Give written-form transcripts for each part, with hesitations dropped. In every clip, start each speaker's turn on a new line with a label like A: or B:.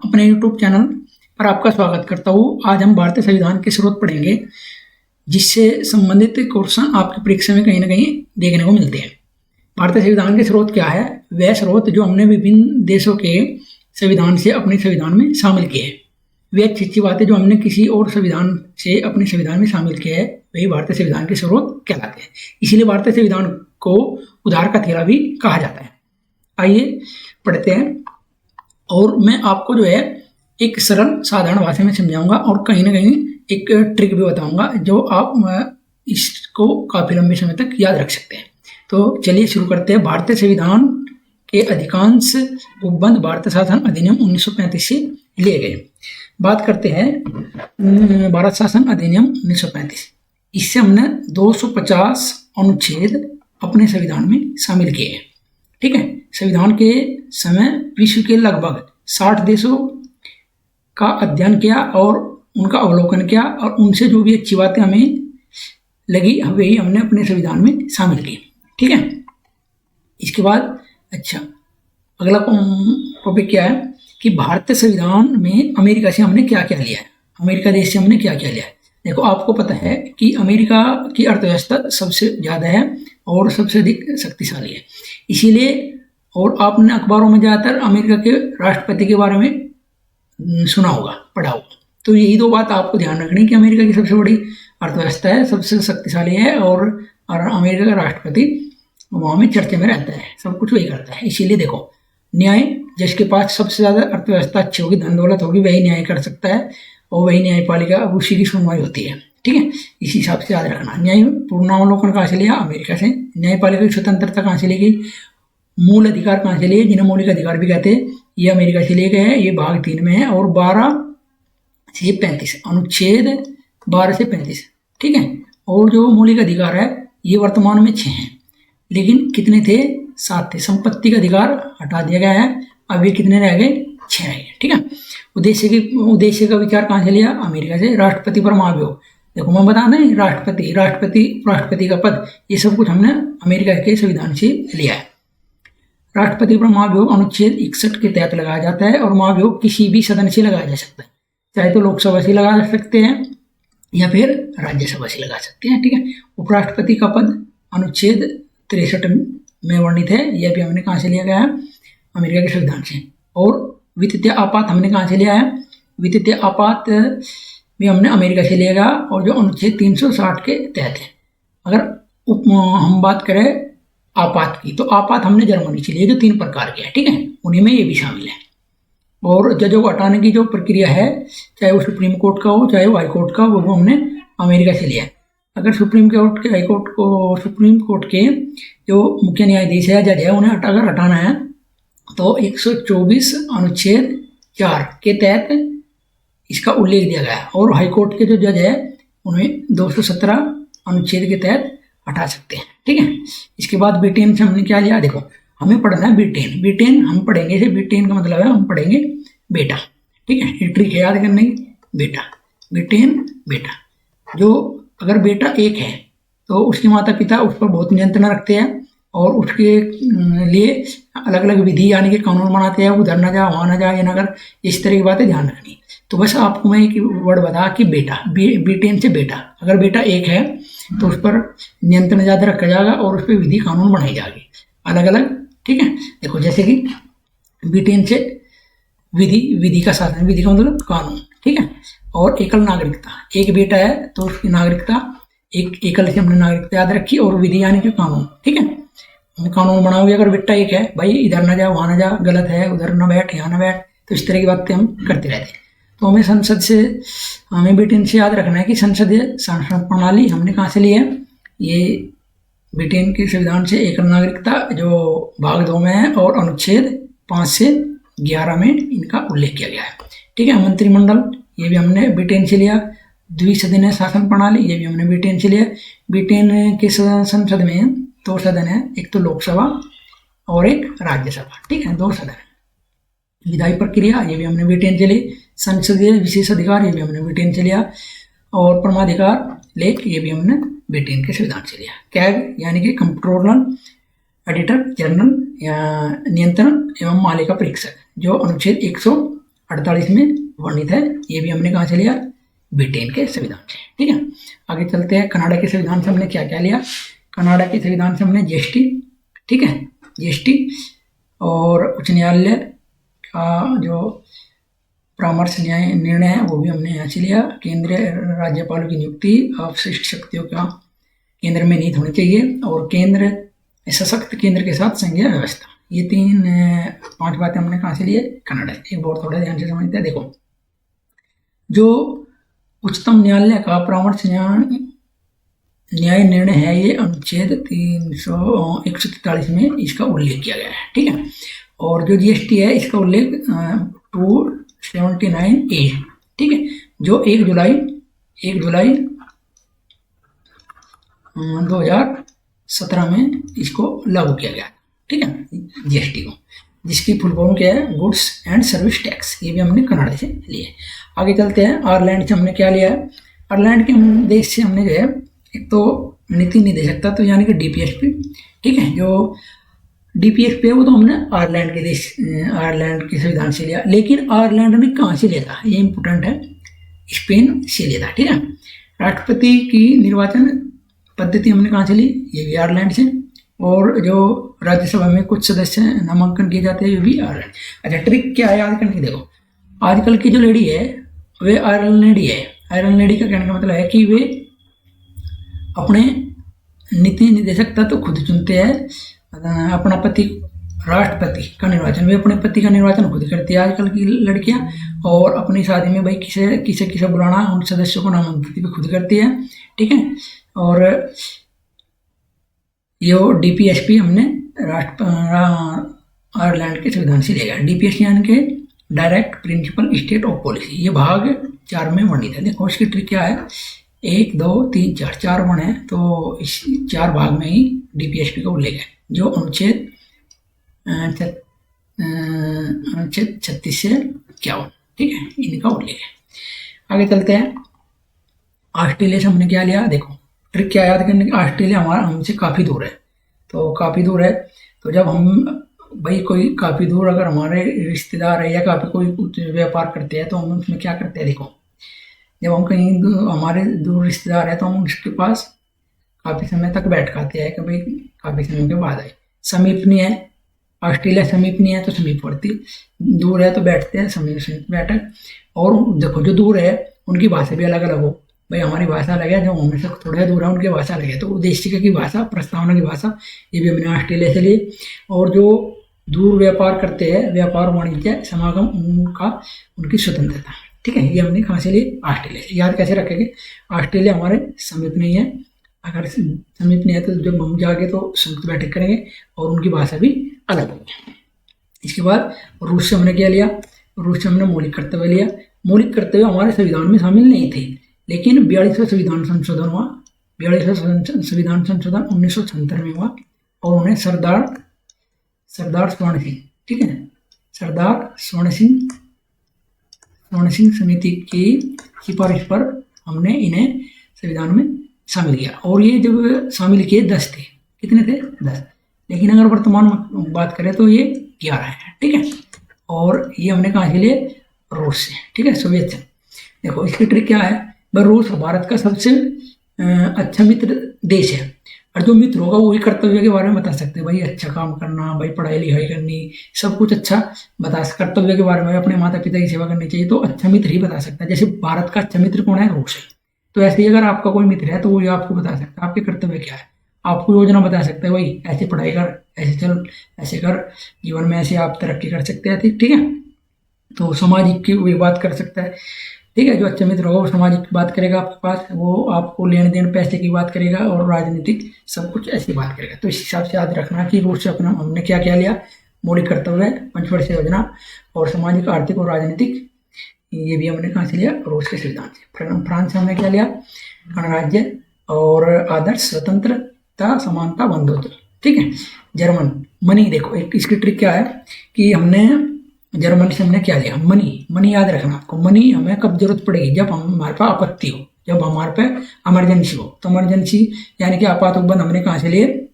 A: अपने YouTube channel पर आपका स्वागत करता हूँ। आज हम भारतीय संविधान के स्रोत पढ़ेंगे, जिससे संबंधित क्वेश्चन आपकी परीक्षा में कहीं ना कहीं देखने को मिलते हैं। भारतीय संविधान के स्रोत क्या है? वह स्रोत जो हमने विभिन्न देशों के संविधान से अपने संविधान में शामिल किए हैं। वे अच्छी अच्छी बातें जो हमने किसी और संविधान से अपने संविधान में शामिल किए हैं, वही भारतीय संविधान के स्रोत कहलाते हैं। इसीलिए भारतीय संविधान को उधार का थैला भी कहा जाता है। आइए पढ़ते हैं, और मैं आपको जो है एक सरल साधारण भाषा में समझाऊंगा और कहीं ना कहीं एक ट्रिक भी बताऊंगा जो आप इसको काफी लंबे समय तक याद रख सकते हैं। तो चलिए शुरू करते हैं। भारतीय संविधान के अधिकांश उपबंध भारतीय शासन अधिनियम 1935 से लिए गए। बात करते हैं भारत शासन अधिनियम 1935। इससे हमने 250 अनुच्छेद अपने संविधान में शामिल किए हैं। ठीक है। संविधान के समय विश्व के लगभग 60 देशों का अध्ययन किया और उनका अवलोकन किया, और उनसे जो भी अच्छी बातें हमें लगी वही हमने अपने संविधान में शामिल की। ठीक है। इसके बाद अगला टॉपिक क्या है कि भारतीय संविधान में अमेरिका से हमने क्या क्या लिया है, अमेरिका देश से हमने क्या क्या लिया है। देखो, आपको पता है कि अमेरिका की अर्थव्यवस्था सबसे ज़्यादा है और सबसे अधिक शक्तिशाली है। इसीलिए, और आपने अखबारों में ज़्यादातर अमेरिका के राष्ट्रपति के बारे में सुना होगा, पढ़ा होगा। तो यही दो बात आपको ध्यान रखनी कि अमेरिका की सबसे बड़ी अर्थव्यवस्था है, सबसे शक्तिशाली है, और अमेरिका का राष्ट्रपति वहाँ में चर्चा में रहता है, सब कुछ वही करता है। इसीलिए देखो, न्याय जिसके पास सबसे ज़्यादा अर्थव्यवस्था अच्छी होगी, धन दौलत होगी, वही न्याय कर सकता है, और वही न्यायपालिका, उसी की सुनवाई होती है। ठीक है। इसी हिसाब से याद रखना। न्याय पूर्णावलोकन कहाँ से लिया? अमेरिका से। न्यायपालिका की स्वतंत्रता कहाँ से लेगी? मूल अधिकार कहाँ से लिए? जिन्हें मौलिक अधिकार भी कहते हैं, ये अमेरिका से लिए गए हैं। ये भाग 3 में है, और 12 से 35 अनुच्छेद 12 से 35। ठीक है। और जो मौलिक अधिकार है ये वर्तमान में 6 हैं, लेकिन कितने थे? 7 थे। संपत्ति का अधिकार हटा दिया गया है, अब ये कितने रह गए? 6 रह गए। ठीक है। उद्देश्य का विचार कहाँ से लिया? अमेरिका से। राष्ट्रपति पर महाभियोग, देखो मैं बता दें, राष्ट्रपति का पद, ये सब कुछ हमने अमेरिका के संविधान से लिया है। राष्ट्रपति पर महाभियोग अनुच्छेद 61 के तहत लगाया जाता है, और महाभियोग किसी भी सदन से लगाया जा सकता है, चाहे तो लोकसभा से लगा सकते हैं या फिर राज्यसभा से लगा सकते हैं। ठीक है। उपराष्ट्रपति का पद अनुच्छेद 63 में वर्णित है, यह भी हमने कहाँ से लिया गया है? अमेरिका के संविधान से। और वित्तीय आपात हमने कहाँ से लिया है? वित्तीय आपात भी हमने अमेरिका से लिया गया, और जो अनुच्छेद 360 के तहत है। अगर हम बात करें आपात की, तो आपात हमने जर्मनी से लिए, जो 3 प्रकार के हैं। ठीक है। उन्हीं में ये भी शामिल है। और जजों को हटाने की जो प्रक्रिया है, चाहे वो सुप्रीम कोर्ट का हो चाहे वो हाई कोर्ट का, वो हमने अमेरिका से लिया है। अगर सुप्रीम कोर्ट के जो मुख्य न्यायाधीश है, जज है, उन्हें अगर हटाना है तो 124 अनुच्छेद 4 के तहत इसका उल्लेख दिया गया है। और हाई कोर्ट के जो जज है उन्हें 217 अनुच्छेद के तहत हटा सकते हैं। ठीक है। इसके बाद ब्रिटेन से हमने क्या लिया? देखो, हमें पढ़ना है ब्रिटेन हम पढ़ेंगे। ब्रिटेन का मतलब है हम पढ़ेंगे बेटा। ठीक है। ये ट्रिक है याद करने की, बेटा, ब्रिटेन, बेटा। जो अगर बेटा एक है तो उसके माता पिता उस पर बहुत नियंत्रण रखते हैं, और उसके लिए अलग अलग विधि यानी कि कानून बनाते हैं, उधर ना जा, वहाँ ना जा, ये ना कर, इस तरह की बातें ध्यान रखनी। तो बस आपको मैं एक वर्ड बता कि बेटा, ब्रिटेन से बेटा, अगर बेटा एक है तो उस पर नियंत्रण ज़्यादा रखा जाएगा और उस पर विधि कानून बनाई जाएगी अलग अलग। ठीक है। देखो, जैसे कि ब्रिटेन से विधि का शासन, विधि का मतलब कानून। ठीक है। और एकल नागरिकता, एक बेटा है तो उसकी नागरिकता एकल से हमने नागरिकता याद रखी, और विधि यानी कि कानून। ठीक है। हम कानून बनाओगे, अगर बेटा एक है, भाई इधर ना जा, वहाँ ना जा, गलत है, उधर ना बैठ, यहाँ ना बैठ, तो इस तरह की बातें हम करते रहते हैं। तो हमें ब्रिटेन से याद रखना है कि संसदीय शासन प्रणाली हमने कहाँ से ली है? ये ब्रिटेन के संविधान से एकल नागरिकता, जो भाग 2 में है, और अनुच्छेद 5 से 11 में इनका उल्लेख किया गया है। ठीक है। मंत्रिमंडल, ये भी हमने ब्रिटेन से लिया। द्विसदनीय शासन प्रणाली, ये भी हमने ब्रिटेन से लिया। ब्रिटेन के संसद में 2 सदन है, एक तो लोकसभा और एक राज्यसभा। ठीक है, 2 सदन। विधायी प्रक्रिया, ये भी हमने ब्रिटेन से ली। संसदीय विशेष अधिकार, ये भी हमने ब्रिटेन से लिया। और परमाधिकार लेख, ये भी हमने ब्रिटेन के संविधान से लिया। कैग यानी कि कंट्रोलर एडिटर जनरल या नियंत्रण एवं मालिका परीक्षक, जो अनुच्छेद 1948 में वर्णित है। ये भी हमने कहाँ से लिया, ब्रिटेन के संविधान से। ठीक है, आगे चलते हैं। कनाडा के संविधान से हमने क्या क्या लिया, कनाडा के संविधान से हमने जीएसटी, ठीक है, जीएसटी और उच्च न्यायालय का जो परामर्श न्याय निर्णय है वो भी हमने यहाँ से लिया। केंद्रीय राज्यपालों की नियुक्ति अवशिष्ट शक्तियों का केंद्र में नीति होनी चाहिए, और केंद्र सशक्त केंद्र के साथ संघीय व्यवस्था। ये 5 बातें हमने कहाँ से लिए, कनाडा से। एक बार थोड़ा ध्यान से समझते हैं। देखो, जो उच्चतम न्यायालय का परामर्श न्याय निर्णय है, ये अनुच्छेद 143 में इसका उल्लेख किया गया है। ठीक है, और जो जीएसटी है इसका उल्लेख 279A, ठीक है, जो 1 जुलाई 2017 में इसको लागू किया गया। ठीक है, जीएसटी को, जिसकी फुल फॉर्म क्या है, गुड्स एंड सर्विस टैक्स। ये भी हमने कनाडा से लिए। आगे चलते हैं। आयरलैंड से हमने क्या लिया है, आयरलैंड के देश से हमने जो है एक तो नीति निदेशकता, तो यानी कि डीपीएसपी, ठीक है, जो डीपीएसपी है वो तो हमने आयरलैंड के संविधान से लिया। लेकिन आयरलैंड ने कहाँ से लिया था, ये इंपॉर्टेंट है, स्पेन से लिया था। ठीक है, राष्ट्रपति की निर्वाचन पद्धति हमने कहाँ से ली, ये भी आयरलैंड से। और जो राज्यसभा में कुछ सदस्य नामांकन किए जाते हैं, ये भी आयरलैंड। अच्छा, ट्रिक क्या है याद करने की, देखो आजकल की जो लेडी है वे आयरलैंडी है। आयरलैंडी का कहने का मतलब है कि वे अपने नीति निदेशकता तो खुद चुनते हैं, अपना पति, राष्ट्रपति का निर्वाचन वे अपने पति का निर्वाचन खुद करती है आजकल की लड़कियां। और अपनी शादी में भाई किसे बुलाना, उन सदस्यों को नामांकित भी खुद करती है। ठीक है, और ये डीपीएसपी हमने आयरलैंड के संविधान से लिया। डीपीएसपी यानी कि direct principle state of policy, ये भाग 4 में वर्णित है। देखो इसकी ट्रिक क्या है, 1 2 3 4 वर्ण है, तो इस 4 भाग में ही डीपीएसपी का उल्लेख है, जो अनुच्छेद 36 से 51, ठीक है, इनका उल्लेख है। आगे चलते हैं। ऑस्ट्रेलिया से हमने क्या लिया, देखो ट्रिक क्या याद करने की, ऑस्ट्रेलिया हमारा हमसे काफ़ी दूर है, तो काफ़ी दूर है, तो जब हम भाई कोई काफ़ी दूर अगर हमारे रिश्तेदार है या काफ़ी कोई व्यापार करते हैं, तो हम उसमें क्या करते हैं, देखो जब हम कहीं हमारे दूर रिश्तेदार है तो हम उसके पास काफ़ी समय तक बैठ खाते हैं कि भाई काफ़ी समय के बाद आए। समीप नहीं है, ऑस्ट्रेलिया समीप नहीं है तो समीप पड़ती, दूर है तो बैठते हैं समीप बैठक। और देखो जो दूर है उनकी भाषा भी अलग अलग हो, भाई हमारी भाषा अलग है, जो हमें से थोड़ा दूर है उनकी भाषा अलग है, तो उद्देशिका की भाषा, प्रस्तावना की भाषा, ये भी हमने ऑस्ट्रेलिया से लिए। और जो दूर व्यापार करते हैं, व्यापार वाणिज्य समागम, उनकी स्वतंत्रता, ठीक है, ये हमने कहाँ से लिए, ऑस्ट्रेलिया से। याद कैसे रखेंगे, ऑस्ट्रेलिया हमारे समीप नहीं है, अगर समीप नहीं है तो जब हम जाके तो संयुक्त बैठक करेंगे और उनकी भाषा भी अलग होगी। इसके बाद रूस से हमने क्या लिया, रूस से हमने मौलिक कर्तव्य लिया। मौलिक कर्तव्य हमारे संविधान में शामिल नहीं थे, लेकिन 42वां संविधान संशोधन हुआ, 42वां संविधान संशोधन 1976 में हुआ, और उन्हें सरदार स्वर्ण सिंह, ठीक है, सरदार स्वर्ण सिंह समिति की सिफारिश पर हमने इन्हें संविधान में शामिल किया। और ये जब शामिल किए 10 थे, कितने थे, 10, लेकिन अगर वर्तमान में बात करें तो ये 11 है, ठीक है। और ये हमने कहाँ से लिए, रूस से, ठीक है, सोवियत से। देखो इसकी ट्रिक क्या है, भाई रूस भारत का सबसे अच्छा मित्र देश है, और जो मित्र होगा वही कर्तव्य के बारे में बता सकते हैं, भाई अच्छा काम करना, भाई पढ़ाई लिखाई करनी, सब कुछ अच्छा बता, कर्तव्य के बारे में अपने माता पिता की सेवा करनी चाहिए, तो अच्छा मित्र ही बता सकता है। जैसे भारत का अच्छा मित्र कौन है, रूस है, तो ऐसे ही अगर आपका कोई मित्र है तो वो आपको बता सकता है आपके कर्तव्य क्या है, आपको योजना बता सकता है, भाई ऐसे पढ़ाई कर, ऐसे चल, ऐसे कर, जीवन में ऐसे आप तरक्की कर सकते हैं, ठीक है। तो सामाजिक की भी बात कर सकता है, ठीक है, जो अच्छा मित्र होगा वो सामाजिक की बात करेगा आपके पास, वो आपको लेन देन पैसे की बात करेगा, और राजनीतिक सब कुछ ऐसी बात करेगा। तो इस हिसाब से याद रखना कि रूस से अपना हमने क्या क्या लिया, मौलिक कर्तव्य, पंचवर्षीय योजना, और सामाजिक, आर्थिक और राजनीतिक, ये भी हमने कहाँ से लिया, रूस के संविधान से। फ्रांस से हमने क्या लिया, गणराज्य और आदर्श, स्वतंत्रता, समानता, बंधुत्व, ठीक है। जर्मन, मनी, देखो एक इसकी ट्रिक क्या है कि हमने जर्मन से हमने क्या लिया, मनी याद रखना आपको। मनी हमें कब जरूरत पड़ेगी, जब हमारे पास आपत्ति हो, जब हमारे पे इमरजेंसी हो, तो इमरजेंसी यानी कि आपात उपबंध हमने कहाँ से लिए,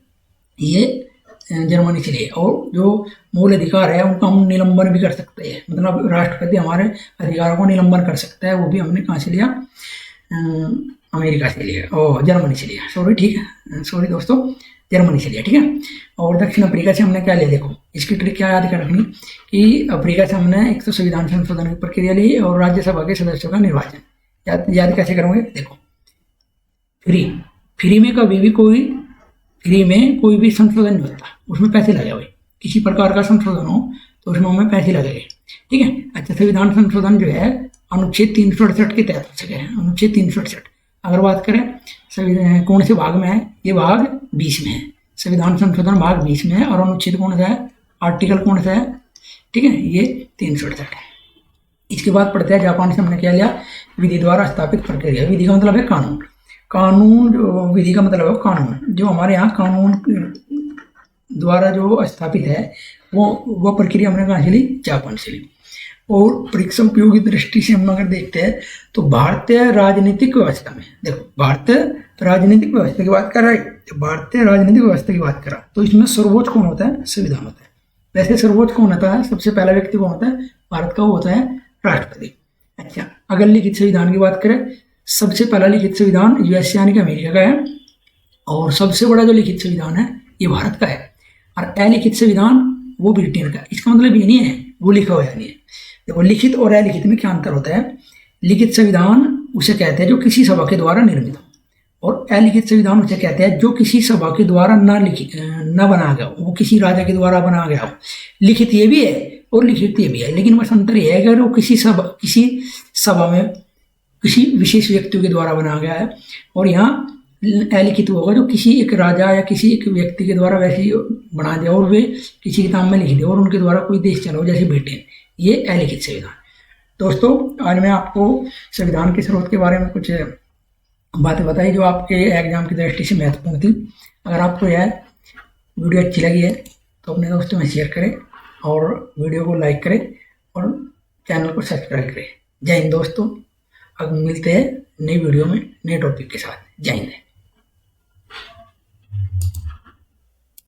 A: ये जर्मनी से लिए। और जो मूल अधिकार है उनका हम निलंबन भी कर सकते हैं, मतलब राष्ट्रपति हमारे अधिकारों को निलंबन कर सकता है, वो भी हमने कहाँ से लिया, अमेरिका से लिया और जर्मनी से लिया, सॉरी ठीक है, सॉरी दोस्तों, जर्मनी से लिया, ठीक है। और दक्षिण अफ्रीका से हमने क्या लिया, देखो इसकी ट्रिक क्या याद कर रखनी कि अफ्रीका से हमने एक तो संविधान संशोधन की प्रक्रिया ली और राज्यसभा के सदस्यों का निर्वाचन। याद कैसे करोगे, देखो फ्री में कभी भी फ्री में कोई भी संशोधन नहीं होता, उसमें पैसे लगे हुए, किसी प्रकार का संशोधन हो तो उसमें हमें पैसे लगेंगे, ठीक है। अच्छा, संविधान संशोधन जो है अनुच्छेद 368 के तहत हो सके है, अनुच्छेद 368। अगर बात करें कौन से भाग में है, ये भाग 20 में है, संविधान संशोधन भाग 20 में है। और अनुच्छेद कौन सा है, आर्टिकल कौन सा है, ठीक है, ये 368 है। इसके बाद पढ़ते हैं जापान से हमने क्या लिया, विधि द्वारा स्थापित प्रक्रिया। विधि का मतलब है कानून, कानून जो विधि का मतलब है कानून, जो हमारे यहाँ कानून द्वारा जो स्थापित है वो प्रक्रिया हमने कहाँ से ली, जापान से ली। और परीक्षा उपयोगी दृष्टि से हम अगर देखते हैं तो भारतीय राजनीतिक व्यवस्था में, देखो भारतीय राजनीतिक व्यवस्था की बात कर रहा है, भारतीय राजनीतिक व्यवस्था की बात कर रहा तो इसमें सर्वोच्च कौन होता है, संविधान होता है। वैसे सर्वोच्च कौन होता है, सबसे पहला व्यक्ति कौन होता है, भारत का वो होता है राष्ट्रपति। अच्छा, अगर लिखित संविधान की बात करें, सबसे पहला लिखित संविधान यूएस यानी कि अमेरिका का है, और सबसे बड़ा जो लिखित संविधान है ये भारत का है। और अलिखित संविधान वो ब्रिटेन का। इसका मतलब ये नहीं है वो लिखा हुआ नहीं है। देखो लिखित और अलिखित में क्या अंतर होता है, लिखित संविधान उसे कहते हैं जो किसी सभा के द्वारा निर्मित हो, और अलिखित संविधान उसे कहते हैं जो किसी सभा के द्वारा न बना गया हो, वो किसी राजा के द्वारा बना गया हो। लिखित ये भी है और लिखित ये भी है, लेकिन बस अंतर यह है अगर वो किसी सभा में किसी विशेष व्यक्ति के द्वारा बनाया गया है, और यहाँ अलिखित होगा जो किसी एक राजा या किसी एक व्यक्ति के द्वारा वैसे ही बना दिया और वे किसी किताब में लिख दिया और उनके द्वारा कोई देश चला हो, जैसे ब्रिटेन, ये अलिखित संविधान। दोस्तों आज मैं आपको संविधान के स्रोत के बारे में कुछ बातें बताई जो आपके एग्जाम की दृष्टि से महत्वपूर्ण थी। अगर आपको यह वीडियो अच्छी लगी है तो अपने दोस्तों में शेयर करें और वीडियो को लाइक करें और चैनल को सब्सक्राइब करें। जय हिंद दोस्तों, अब मिलते हैं नई वीडियो में नए टॉपिक के साथ। जय हिंद।